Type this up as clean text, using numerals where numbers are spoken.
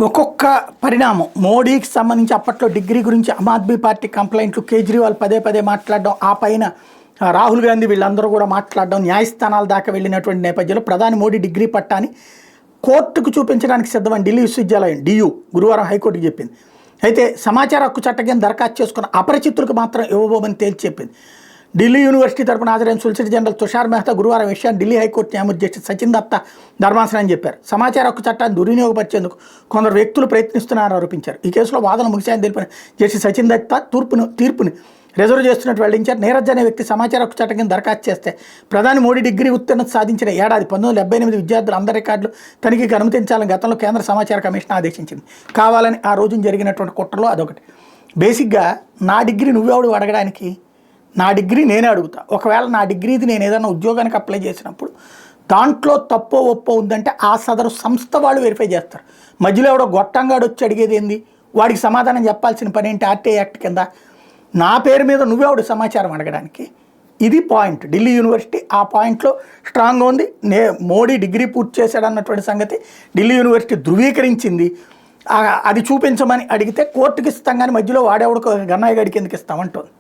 ఒక్కొక్క పరిణామం మోడీకి సంబంధించి అప్పట్లో డిగ్రీ గురించి ఆమ్ ఆద్మీ పార్టీ కంప్లైంట్లు, కేజ్రీవాల్ పదే పదే మాట్లాడడం, ఆ పైన రాహుల్ గాంధీ వీళ్ళందరూ కూడా మాట్లాడడం, న్యాయస్థానాల దాకా వెళ్ళినటువంటి నేపథ్యంలో ప్రధాని మోడీ డిగ్రీ పట్టాని కోర్టుకు చూపించడానికి సిద్ధమని ఢిల్లీ విశ్వవిద్యాలయం డియు గురువారం హైకోర్టుకు చెప్పింది. అయితే సమాచార హక్కు చట్టం కింద దరఖాస్తు చేసుకున్న అపరిచితులకు మాత్రం ఇవ్వబోమని తేల్చి చెప్పింది. ఢిల్లీ యూనివర్సిటీ తరపున హాజరైన సొలిసిటర్ జనరల్ తుషార్ మెహతా గురువారం విషయాన్ని ఢిల్లీ హైకోర్టు న్యాయమూర్తి జస్టిస్ సచిన్ దత్తా ధర్మాసనాన్ని చెప్పారు. సమాచార హక్కు చట్టాన్ని దుర్వినియోగపరిచేందుకు కొందరు వ్యక్తులు ప్రయత్నిస్తున్నారని ఆరోపించారు. ఈ కేసులో వాదన ముగిశాయని తెలిపిన జస్టిస్ సచిన్ దత్తా తీర్పుని రిజర్వ్ చేస్తున్నట్టు వెల్లడించారు. నీరజ్ అనే వ్యక్తి సమాచార హక్కు చట్టం కింద దరఖాస్తు చేస్తే ప్రధాని మోడీ డిగ్రీ ఉత్తీర్ణత సాధించిన ఏడాది 1978 విద్యార్థులు అందరి రికార్డులు తనిఖీకి అనుమతించాలని గతంలో కేంద్ర సమాచార కమిషన్ ఆదేశించింది. కావాలని ఆ రోజున జరిగినటువంటి కుట్రలో అదొకటి. బేసిక్గా నా డిగ్రీ నువ్వెవడు అడగడానికి, నా డిగ్రీ నేనే అడుగుతా. ఒకవేళ నా డిగ్రీది నేను ఏదైనా ఉద్యోగానికి అప్లై చేసినప్పుడు దాంట్లో తప్పో ఒప్పో ఉందంటే ఆ సదరు సంస్థ వాళ్ళు వెరిఫై చేస్తారు. మధ్యలో ఎవడో గొట్టంగాడు వచ్చి అడిగేది ఏంది, వాడికి సమాధానం చెప్పాల్సిన పని ఏంటి ఆర్టీఐ యాక్ట్ కింద? నా పేరు మీద నువ్వెవడు సమాచారం అడగడానికి? ఇది పాయింట్. ఢిల్లీ యూనివర్సిటీ ఆ పాయింట్లో స్ట్రాంగ్గా ఉంది. మోడీ డిగ్రీ పూర్తి చేశాడన్నటువంటి సంగతి ఢిల్లీ యూనివర్సిటీ ధృవీకరించింది. అది చూపించమని అడిగితే కోర్టుకి ఇస్తాం కానీ మధ్యలో వాడేవాడు గన్నయ్య గడికి ఎందుకు ఇస్తామంటుంది.